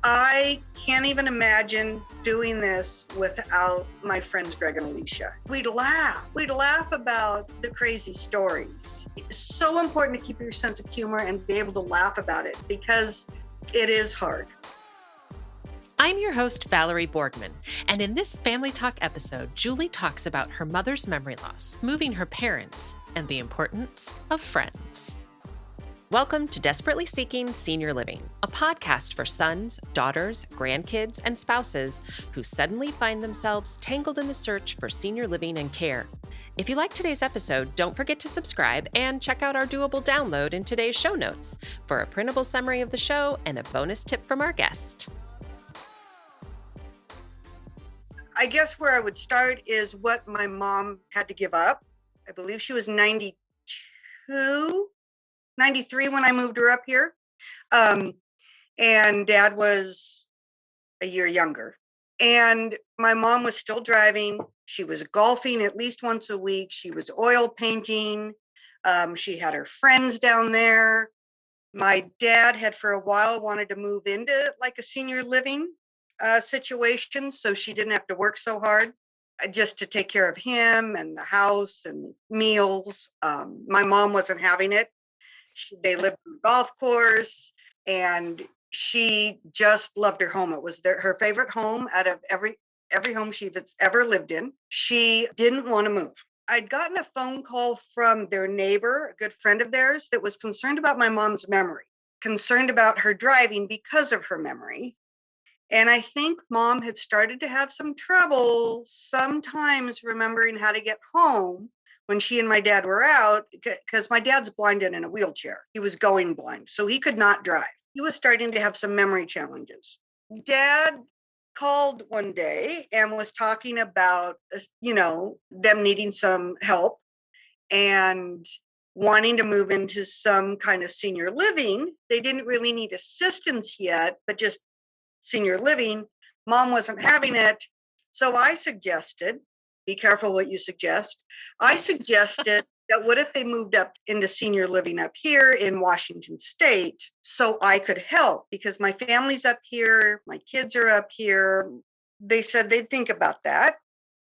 I can't even imagine doing this without my friends Greg and Alicia. We'd laugh about the crazy stories. It's so important to keep your sense of humor and be able to laugh about it because it is hard. I'm your host, Valerie Borgman, and in this Family Talk episode, Julie talks about her mother's memory loss, moving her parents, and the importance of friends. Welcome to Desperately Seeking Senior Living, a podcast for sons, daughters, grandkids, and spouses who suddenly find themselves tangled in the search for senior living and care. If you like today's episode, don't forget to subscribe and check out our doable download in today's show notes for a printable summary of the show and a bonus tip from our guest. I guess where I would start is what my mom had to give up. I believe she was 93 when I moved her up here. And Dad was a year younger. And my mom was still driving. She was golfing at least once a week. She was oil painting. She had her friends down there. My dad had for a while wanted to move into like a senior living situation, so she didn't have to work so hard just to take care of him and the house and meals. My mom wasn't having it. They lived on the golf course, and she just loved her home. It was her favorite home out of every home she's ever lived in. She didn't want to move. I'd gotten a phone call from their neighbor, a good friend of theirs, that was concerned about my mom's memory, concerned about her driving because of her memory. And I think Mom had started to have some trouble sometimes remembering how to get home when she and my dad were out, because my dad's blind and in a wheelchair. He was going blind, so he could not drive. He was starting to have some memory challenges. Dad called one day and was talking about, them needing some help and wanting to move into some kind of senior living. They didn't really need assistance yet, but just senior living. Mom wasn't having it. So I suggested, be careful what you suggest. I suggested that what if they moved up into senior living up here in Washington State so I could help, because my family's up here, my kids are up here. They said they'd think about that.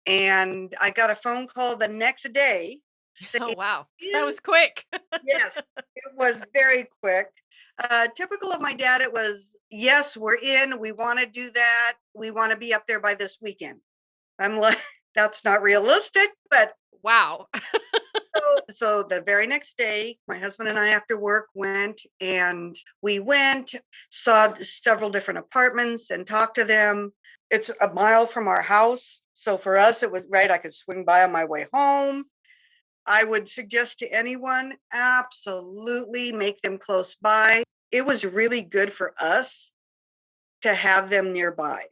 And I got a phone call the next day saying, Oh, wow. That was quick. Yes, it was very quick. Typical of my dad, it was, yes, we're in. We want to do that. We want to be up there by this weekend. I'm like, that's not realistic, but wow. So the very next day, my husband and I after work we saw several different apartments and talked to them. It's a mile from our house. So for us, it was right. I could swing by on my way home. I would suggest to anyone, absolutely make them close by. It was really good for us to have them nearby.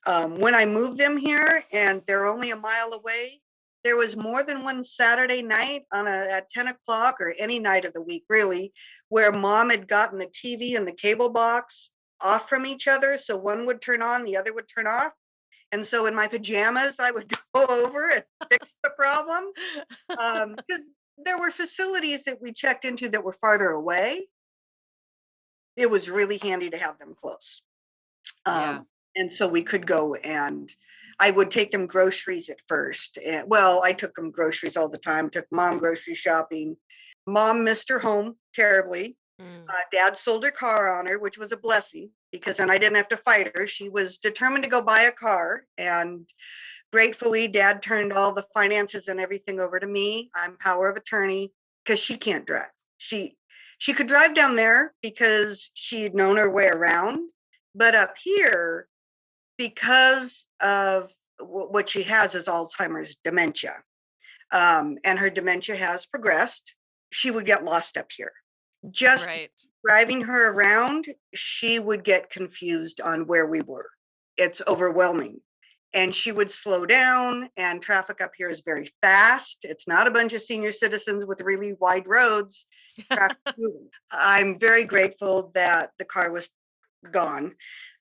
When I moved them here and they're only a mile away, there was more than one Saturday night at 10 o'clock or any night of the week, really, where Mom had gotten the TV and the cable box off from each other. So one would turn on, the other would turn off. And so in my pajamas, I would go over and fix the problem. Because there were facilities that we checked into that were farther away. It was really handy to have them close. And so we could go, and I would take them groceries at first. I took them groceries all the time, took Mom grocery shopping. Mom missed her home terribly. Dad sold her car on her, which was a blessing, because then I didn't have to fight her. She was determined to go buy a car, and gratefully, Dad turned all the finances and everything over to me. I'm power of attorney because she can't drive. She could drive down there because she'd known her way around, but up here, because of what she has is Alzheimer's dementia, and her dementia has progressed, she would get lost up here. Just driving her around, she would get confused on where we were. It's overwhelming. And she would slow down, and traffic up here is very fast. It's not a bunch of senior citizens with really wide roads. I'm very grateful that the car was gone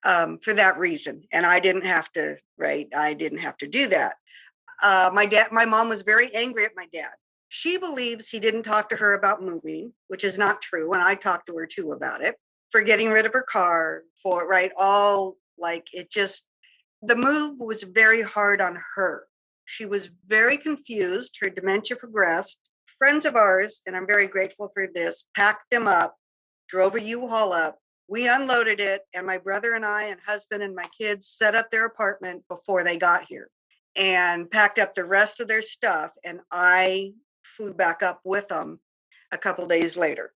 for that reason. And I didn't have to, I didn't have to do that. My mom was very angry at my dad. She believes he didn't talk to her about moving, which is not true. And I talked to her too about it. for getting rid of her car, for, right, all like it just, the move was very hard on her. She was very confused. Her dementia progressed. Friends of ours, and I'm very grateful for this, packed them up, drove a U-Haul up. We unloaded it, and my brother and I and husband and my kids set up their apartment before they got here and packed up the rest of their stuff. And I flew back up with them a couple days later.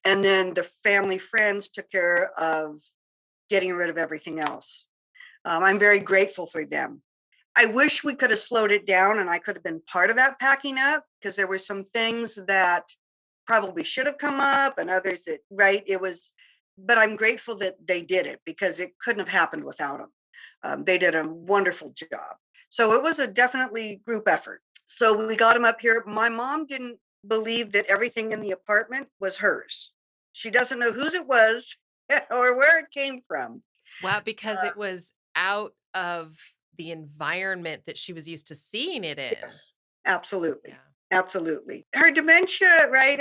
And then the family friends took care of getting rid of everything else. I'm very grateful for them. I wish we could have slowed it down and I could have been part of that packing up, because there were some things that probably should have come up and others that, right, it was, but I'm grateful that they did it because it couldn't have happened without them. They did a wonderful job. So it was a definitely group effort. So we got them up here. My mom didn't believe that everything in the apartment was hers. She doesn't know whose it was or where it came from. Wow, because it was out of the environment that she was used to seeing it in. Yes, absolutely. Yeah. Absolutely. Her dementia, right?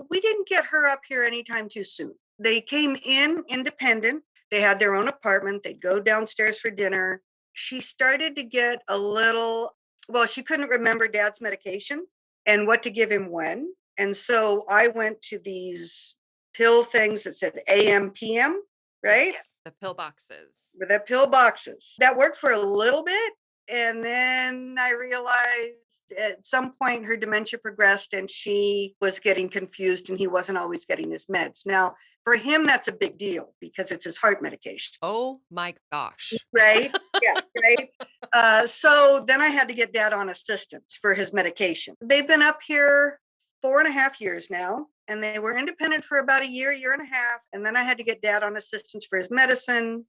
We didn't get her up here anytime too soon. They came in independent. They had their own apartment. They'd go downstairs for dinner. She started to get a little, well, she couldn't remember dad's medication and what to give him when. And so I went to these pill things that said AM, PM, right? Yes, the pill boxes. With the pill boxes. That worked for a little bit. And then I realized at some point her dementia progressed and she was getting confused and he wasn't always getting his meds. Now, for him, that's a big deal because it's his heart medication. Oh my gosh. Right? Yeah, right. So then I had to get dad on assistance for his medication. They've been up here 4.5 years now, and they were independent for about a year, year and a half. And then I had to get dad on assistance for his medicine.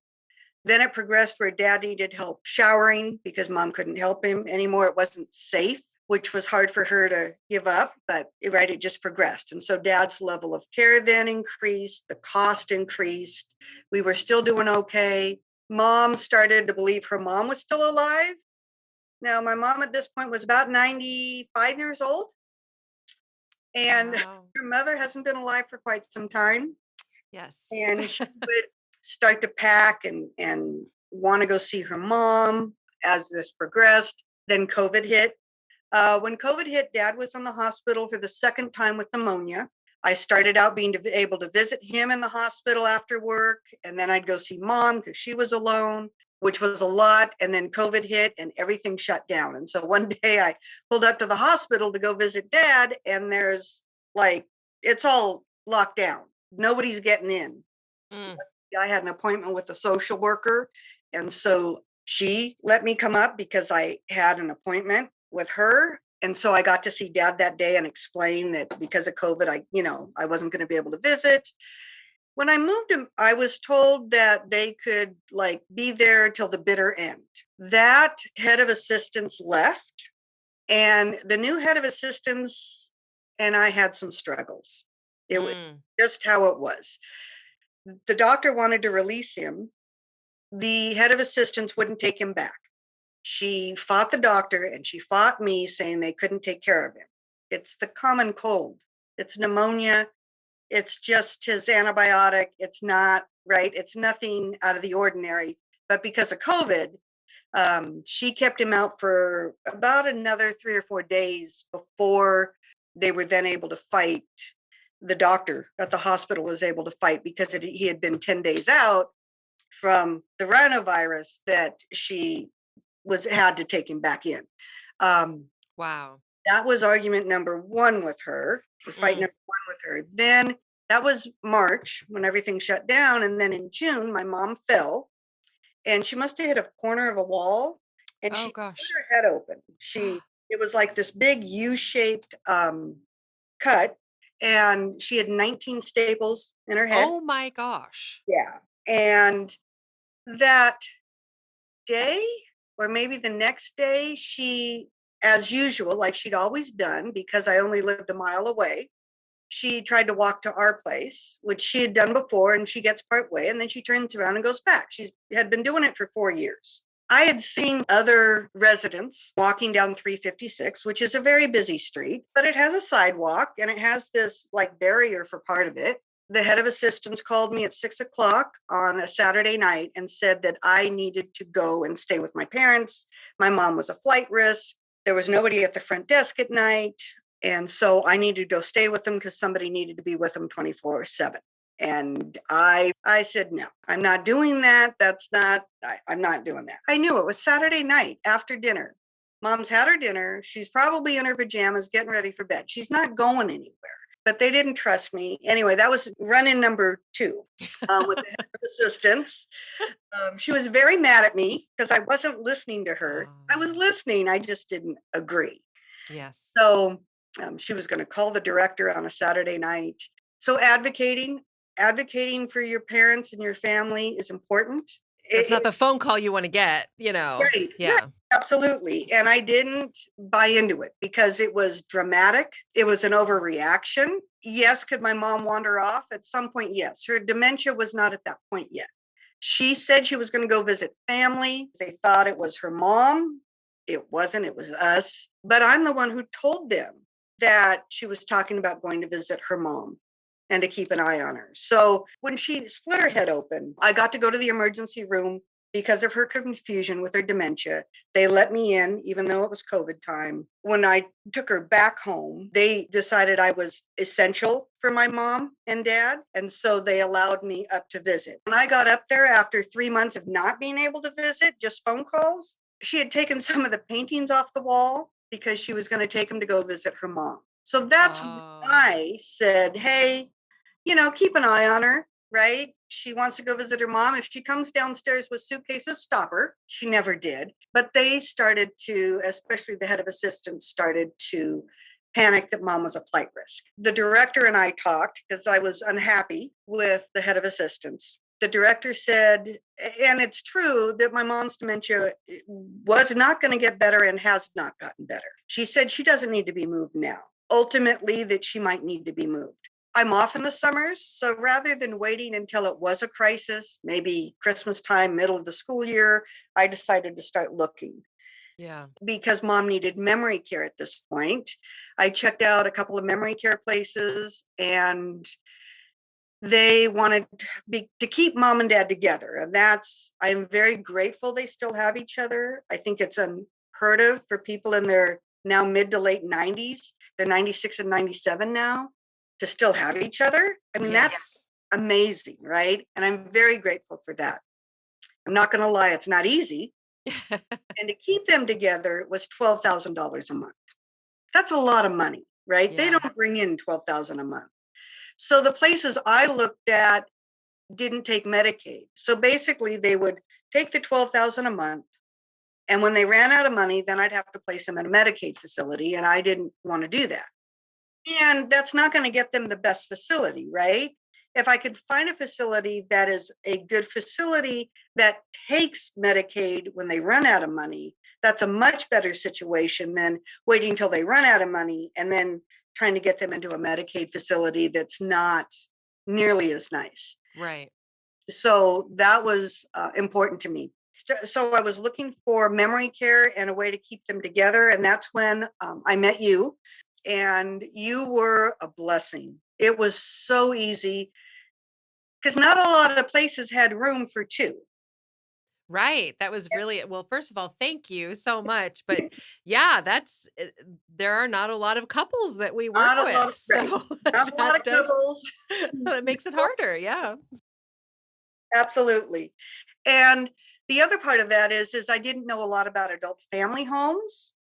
Then it progressed where dad needed help showering because mom couldn't help him anymore. It wasn't safe, which was hard for her to give up, but right, it just progressed. And so dad's level of care then increased, the cost increased. We were still doing okay. Mom started to believe her mom was still alive. Now, my mom at this point was about 95 years old. And Wow. her mother hasn't been alive for quite some time. Yes. And she would start to pack and want to go see her mom as this progressed. Then COVID hit. When COVID hit, dad was in the hospital for the second time with pneumonia. I started out being able to visit him in the hospital after work. And then I'd go see mom because she was alone, which was a lot. And then COVID hit and everything shut down. And so one day I pulled up to the hospital to go visit dad. And there's like, it's all locked down. Nobody's getting in. I had an appointment with a social worker. And so she let me come up because I had an appointment with her. And so I got to see dad that day and explain that because of COVID, I wasn't going to be able to visit. When I moved him, I was told that they could like be there till the bitter end. That head of assistance left, and the new head of assistance and I had some struggles. It was just how it was. The doctor wanted to release him. The head of assistance wouldn't take him back. She fought the doctor and she fought me saying they couldn't take care of him. It's the common cold. It's pneumonia. It's just his antibiotic. It's not, right? It's nothing out of the ordinary. But because of COVID, she kept him out for about another 3 or 4 days before they were then able to fight. The doctor at the hospital was able to fight because he had been 10 days out from the rhinovirus that she had to take him back in. Wow. That was argument number one with her, fight number one with her. Then that was March when everything shut down. And then in June, my mom fell and she must have hit a corner of a wall and she put her head open. It was like this big U-shaped cut. And she had 19 staples in her head. Oh my gosh. Yeah. And that day, or maybe the next day, she, as usual, like she'd always done, because I only lived a mile away, she tried to walk to our place, which she had done before, and she gets part way, and then she turns around and goes back. She had been doing it for 4 years. I had seen other residents walking down 356, which is a very busy street, but it has a sidewalk and it has this like barrier for part of it. the head of assistance called me at 6 o'clock on a Saturday night and said that I needed to go and stay with my parents. My mom was a flight risk. There was nobody at the front desk at night. And so I needed to go stay with them because somebody needed to be with them 24/7. And I said, no, I'm not doing that. I'm not doing that. I knew it was Saturday night after dinner. Mom's had her dinner. She's probably in her pajamas getting ready for bed. She's not going anywhere. But they didn't trust me. Anyway, that was run-in number 2 with the head of assistants. She was very mad at me because I wasn't listening to her. I was listening. I just didn't agree. Yes. So she was going to call the director on a Saturday night. So advocating for your parents and your family is important. It's not the phone call you want to get, Right. Yeah. Right, absolutely. And I didn't buy into it because it was dramatic. It was an overreaction. Yes. Could my mom wander off at some point? Yes. Her dementia was not at that point yet. She said she was going to go visit family. They thought it was her mom. It wasn't. It was us. But I'm the one who told them that she was talking about going to visit her mom and to keep an eye on her. So when she split her head open, I got to go to the emergency room because of her confusion with her dementia. They let me in, even though it was COVID time. When I took her back home, they decided I was essential for my mom and dad. And so they allowed me up to visit. When I got up there after 3 months of not being able to visit, just phone calls, she had taken some of the paintings off the wall because she was going to take them to go visit her mom. So that's when I said, hey, keep an eye on her, right? She wants to go visit her mom. If she comes downstairs with suitcases, stop her. She never did. But they started to, especially the head of assistance, started to panic that mom was a flight risk. The director and I talked because I was unhappy with the head of assistance. The director said, and it's true, that my mom's dementia was not going to get better and has not gotten better. She said she doesn't need to be moved now. Ultimately, that she might need to be moved. I'm off in the summers, so rather than waiting until it was a crisis, maybe Christmas time, middle of the school year, I decided to start looking. Yeah. Because mom needed memory care at this point. I checked out a couple of memory care places and they wanted to keep mom and dad together. And I'm very grateful they still have each other. I think it's unheard of for people in their now mid to late 90s. They're 96 and 97 now. To still have each other. I mean, That's amazing, right? And I'm very grateful for that. I'm not going to lie, it's not easy. And to keep them together was $12,000 a month. That's a lot of money, right? Yeah. They don't bring in $12,000 a month. So the places I looked at didn't take Medicaid. So basically they would take the $12,000 a month. And when they ran out of money, then I'd have to place them in a Medicaid facility. And I didn't want to do that. And that's not going to get them the best facility, right? If I could find a facility that is a good facility that takes Medicaid when they run out of money, that's a much better situation than waiting till they run out of money and then trying to get them into a Medicaid facility that's not nearly as nice. Right. So that was important to me. So I was looking for memory care and a way to keep them together. And that's when I met you. And you were a blessing. It was so easy because not a lot of places had room for 2. Right. That was really, well, first of all, thank you so much. But yeah, there are not a lot of couples that we work with. Right. So not a lot of couples. That makes it harder. Yeah. Absolutely. And the other part of that is I didn't know a lot about adult family homes.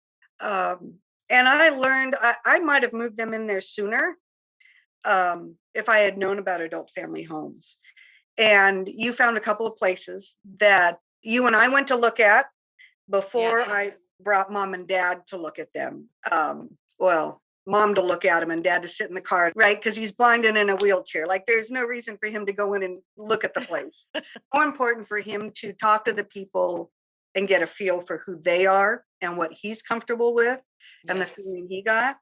And I learned I might have moved them in there sooner if I had known about adult family homes. And you found a couple of places that you and I went to look at before I brought mom and dad to look at them. Mom to look at them and dad to sit in the car, right? Because he's blind and in a wheelchair. Like there's no reason for him to go in and look at the place. More important for him to talk to the people and get a feel for who they are and what he's comfortable with. And the feeling he got.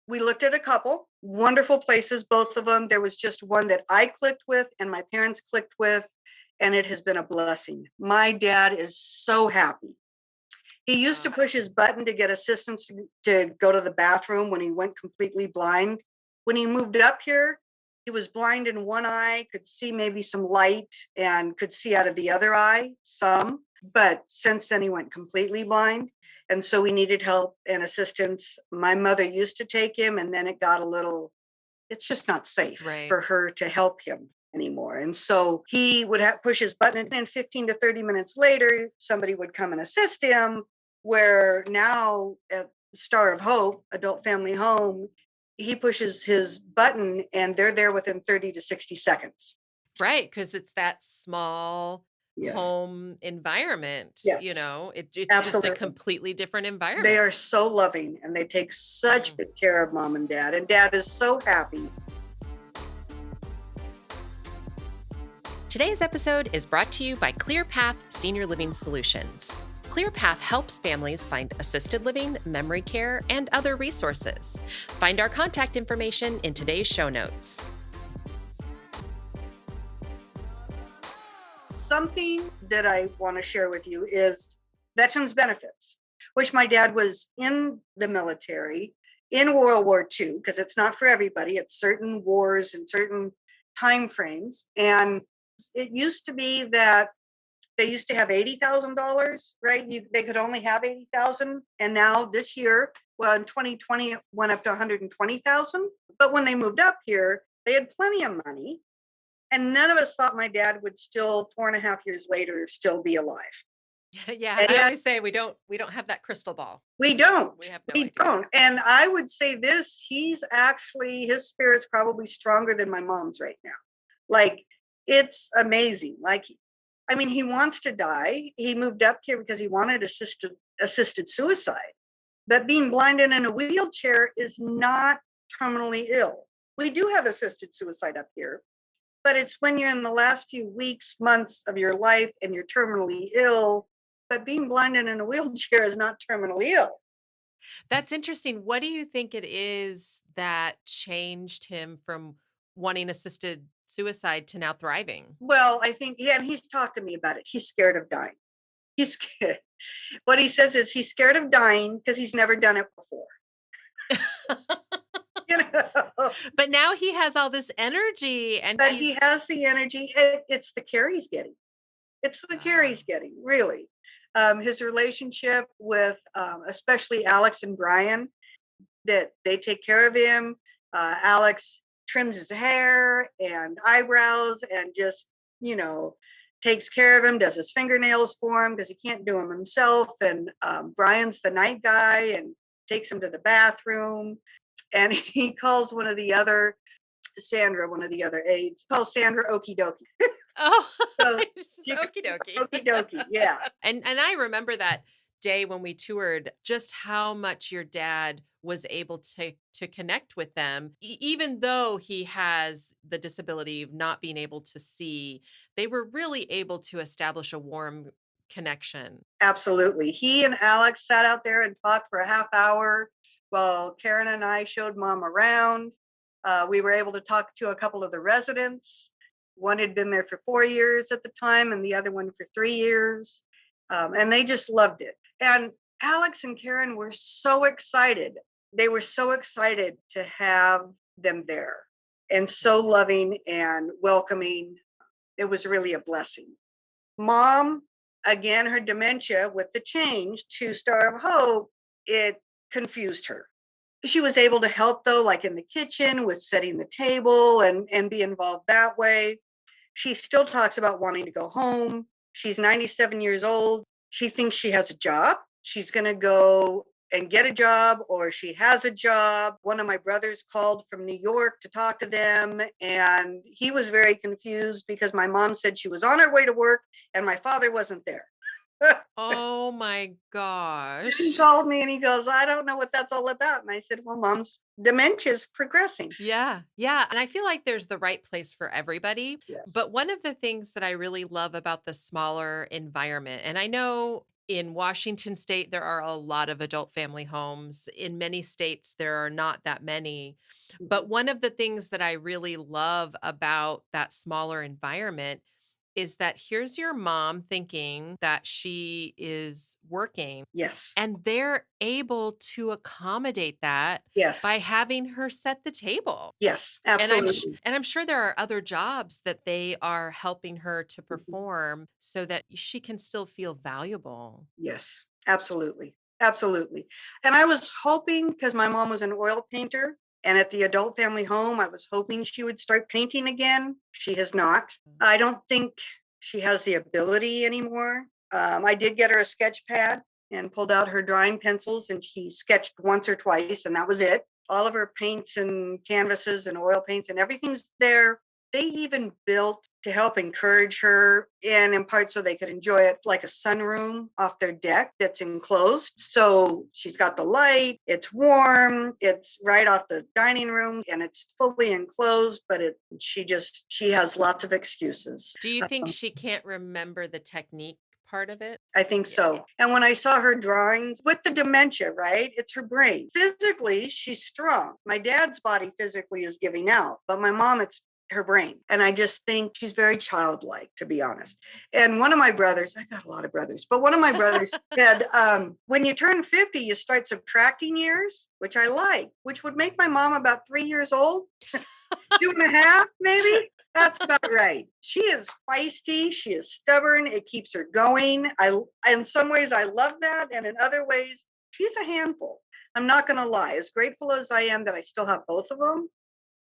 We looked at a couple wonderful places, both of them. There was just one that I clicked with and my parents clicked with, and it has been a blessing. My dad is so happy. He used to push his button to get assistance to go to the bathroom when he went completely blind. When he moved up here, He was blind in one eye, could see maybe some light and could see out of the other eye some. But since then, he went completely blind. And so we needed help and assistance. My mother used to take him, and then it got a little, it's just not safe Right. for her to help him anymore. And so he would push his button, and 15 to 30 minutes later, somebody would come and assist him. Where now at Star of Hope, Adult Family Home, he pushes his button and they're there within 30 to 60 seconds. Right, because it's that small Yes. home environment, Yes. it's just a Absolutely. completely different They environment. are so loving and they take such good care of mom and dad. And dad is so happy. Today's episode is brought to you by ClearPath Senior Living Solutions. ClearPath helps families find assisted living, memory care, and other resources. Find our contact information in today's show notes. Something that I want to share with you is veterans benefits, which my dad was in the military in World War II, because it's not for everybody. It's certain wars and certain time frames. And it used to be that they used to have $80,000, right? They could only have 80,000. And now this year, well, in 2020, it went up to 120,000. But when they moved up here, they had plenty of money. And none of us thought my dad would still 4.5 years later still be alive. Yeah, And I yet, always say we don't have that crystal ball. we don't. We have no We idea. don't. And I would say this, he's actually, his spirit's probably stronger than my mom's right now. Like, it's amazing. Like, I mean, he wants to die. He moved up here because he wanted assisted suicide. But being blind and in a wheelchair is not terminally ill. We do have assisted suicide up here, but it's when you're in the last few weeks, months of your life and you're terminally ill. But being blind and in a wheelchair is not terminally ill. That's interesting. What do you think it is that changed him from wanting assisted suicide to now thriving? Well, I think, yeah, and he's talked to me about it. He's scared of dying. He's scared. What he says is he's scared of dying because he's never done it before. You know? But now he has all this energy and But he has the energy. It's the care he's getting. It's the care he's getting, really. His relationship with especially Alex and Brian, that they take care of him. Alex trims his hair and eyebrows and just, takes care of him, does his fingernails for him because he can't do them himself. And Brian's the night guy and takes him to the bathroom. And he calls one of the other, Sandra, one of the other aides, calls Sandra Okie Dokie. Oh, So okie dokie. Okie dokie, yeah. And I remember that day when we toured, just how much your dad was able to connect with them. Even though he has the disability of not being able to see, they were really able to establish a warm connection. Absolutely. He and Alex sat out there and talked for a half hour while Karen and I showed mom around. We were able to talk to a couple of the residents. One had been there for 4 years at the time and the other one for 3 years. And they just loved it. And Alex and Karen were so excited. They were so excited to have them there and so loving and welcoming. It was really a blessing. Mom, again, her dementia with the change to Star of Hope, it confused her. She was able to help, though, like in the kitchen with setting the table and be involved that way. She still talks about wanting to go home. She's 97 years old. She thinks she has a job. She's going to go and get a job, or she has a job. One of my brothers called from New York to talk to them, and he was very confused because my mom said she was on her way to work and my father wasn't there. Oh my gosh. He called me and he goes, I don't know what that's all about. And I said, well, mom's dementia is progressing. Yeah. Yeah. And I feel like there's the right place for everybody. Yes. But one of the things that I really love about the smaller environment, and I know in Washington state, there are a lot of adult family homes. In many states, there are not that many. But one of the things that I really love about that smaller environment is that here's your mom thinking that she is working, Yes. and they're able to accommodate that by Yes. having her set the table. Yes. And Absolutely. I'm sure there are other jobs that they are helping her to Mhm. perform so that she can still feel valuable. Yes. Absolutely. Absolutely. And I was hoping, because my mom was an oil painter, and at the adult family home, I was hoping she would start painting again. She has not. I don't think she has the ability anymore. I did get her a sketch pad and pulled out her drawing pencils, and she sketched once or twice, and that was it. All of her paints and canvases and oil paints and everything's there. They even built, to help encourage her and in part so they could enjoy it, like a sunroom off their deck that's enclosed. So she's got the light, it's warm, it's right off the dining room, and it's fully enclosed, but she has lots of excuses. Do you think she can't remember the technique part of it? I think Yeah. so. And when I saw her drawings with the dementia, right? It's her brain. Physically, she's strong. My dad's body physically is giving out, but my mom, it's her brain. And I just think she's very childlike, to be honest. And one of my brothers, I got a lot of brothers, but one of my brothers said, when you turn 50, you start subtracting years, which I like, which would make my mom about 3 years old, 2.5, maybe. That's about right. She is feisty. She is stubborn. It keeps her going. In some ways, I love that. And in other ways, she's a handful. I'm not going to lie. As grateful as I am that I still have both of them,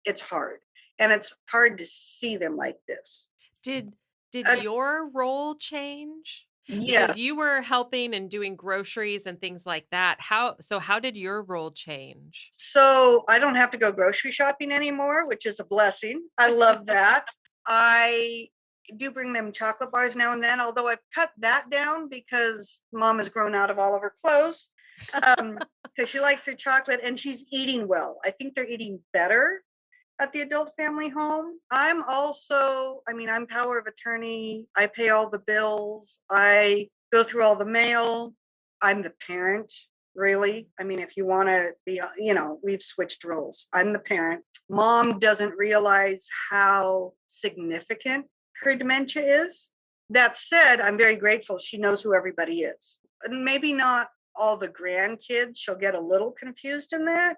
it's hard. And it's hard to see them like this. Did Uh, your role change? yeah. Because you were helping and doing groceries and things like that. How did your role change? So I don't have to go grocery shopping anymore, which is a blessing. I love that. I do bring them chocolate bars now and then, although I've cut that down because mom has grown out of all of her clothes. Because she likes her chocolate and she's eating well. I think they're eating better at the adult family home. I'm power of attorney. I pay all the bills. I go through all the mail. I'm the parent, really. I mean, if you want to be, we've switched roles. I'm the parent. Mom doesn't realize how significant her dementia is. That said, I'm very grateful she knows who everybody is. And maybe not all the grandkids. She'll get a little confused in that.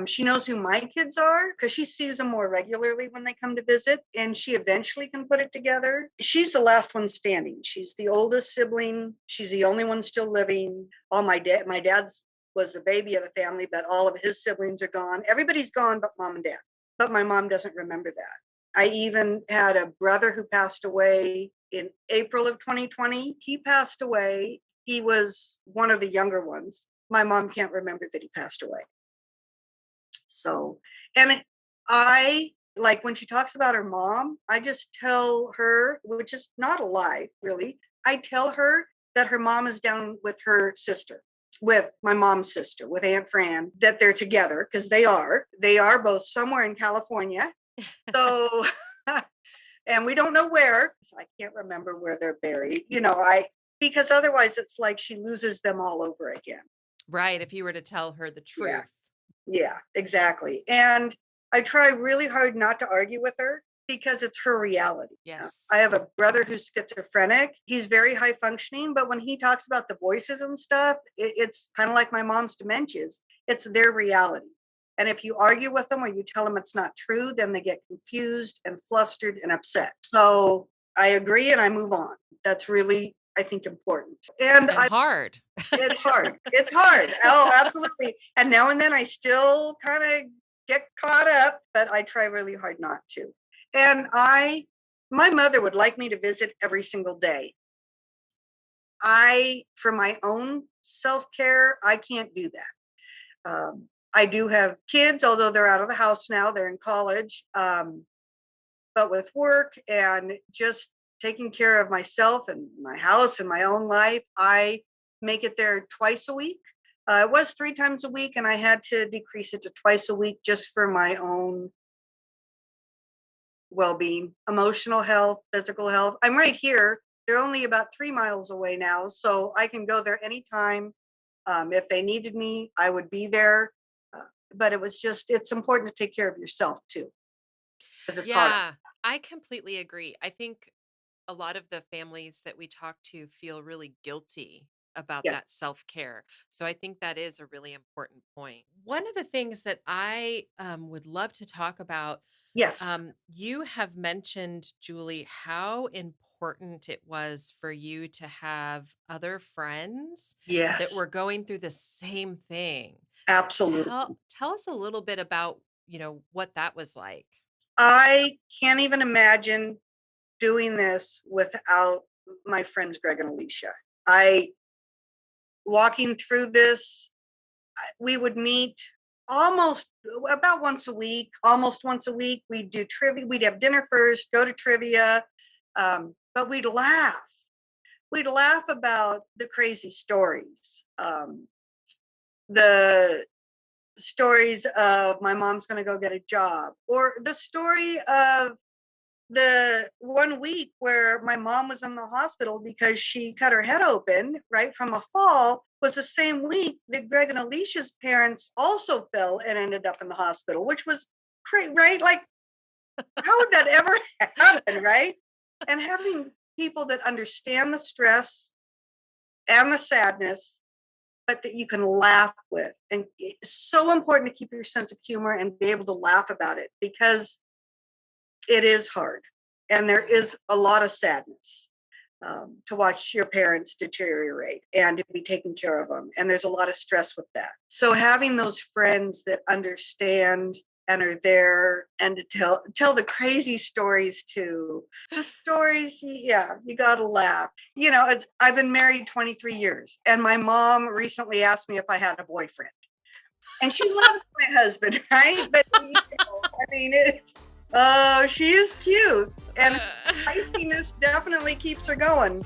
She knows who my kids are because she sees them more regularly when they come to visit, and she eventually can put it together. She's the last one standing. She's the oldest sibling. She's the only one still living. My dad's was the baby of the family, but all of his siblings are gone. Everybody's gone but mom and dad. But my mom doesn't remember that. I even had a brother who passed away in April of 2020. He passed away. He was one of the younger ones. My mom can't remember that he passed away. So, and I like when she talks about her mom, I just tell her, which is not a lie, really. I tell her that her mom is down with her sister, with my mom's sister, with Aunt Fran, that they're together because they are. They are both somewhere in California. So, and we don't know where. So I can't remember where they're buried. Because otherwise it's like she loses them all over again. Right, if you were to tell her the Yeah. truth. Yeah, exactly. And I try really hard not to argue with her because it's her reality. Yes. I have a brother who's schizophrenic. He's very high functioning, but when he talks about the voices and stuff, it's kind of like my mom's dementias. It's their reality. And if you argue with them or you tell them it's not true, then they get confused and flustered and upset. So I agree and I move on. That's really, I think, important. And hard. It's hard. It's hard. Oh, absolutely. And now and then I still kind of get caught up, but I try really hard not to. And my mother would like me to visit every single day. For my own self-care, I can't do that. I do have kids, although they're out of the house now, they're in college. But with work and just taking care of myself and my house and my own life, I make it there twice a week. It was 3 times a week, and I had to decrease it to twice a week just for my own well-being, emotional health, physical health. I'm right here. They're only about 3 miles away now, so I can go there anytime. If they needed me, I would be there. But it's important to take care of yourself too, because it's hard. Yeah, I completely agree. I think a lot of the families that we talk to feel really guilty about Yeah. that self-care. So I think that is a really important point. One of the things that I would love to talk about, Yes. you have mentioned, Julie, how important it was for you to have other friends that Yes. were going through the same thing. Absolutely. Tell us a little bit about, what that was like. I can't even imagine doing this without my friends Greg and Alicia. I walking through this, we would meet almost about once a week, almost once a week. We'd do trivia. We'd have dinner first, go to trivia, but we'd laugh. We'd laugh about the crazy stories, the stories of my mom's going to go get a job, or the story of the one week where my mom was in the hospital because she cut her head open right from a fall was the same week that Greg and Alicia's parents also fell and ended up in the hospital, which was crazy, right? Like, how would that ever happen, right? And having people that understand the stress and the sadness, but that you can laugh with. And it's so important to keep your sense of humor and be able to laugh about it because it is hard. And there is a lot of sadness to watch your parents deteriorate and to be taking care of them. And there's a lot of stress with that. So having those friends that understand and are there and to tell the crazy stories too. The stories, yeah, you got to laugh. I've been married 23 years and my mom recently asked me if I had a boyfriend. And she loves my husband, right? But, she is cute and feistiness definitely keeps her going.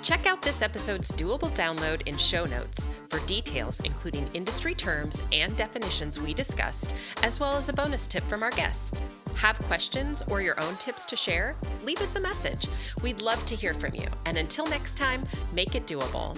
Check out this episode's doable download in show notes for details, including industry terms and definitions we discussed, as well as a bonus tip from our guest. Have questions or your own tips to share? Leave us a message. We'd love to hear from you. And until next time, make it doable.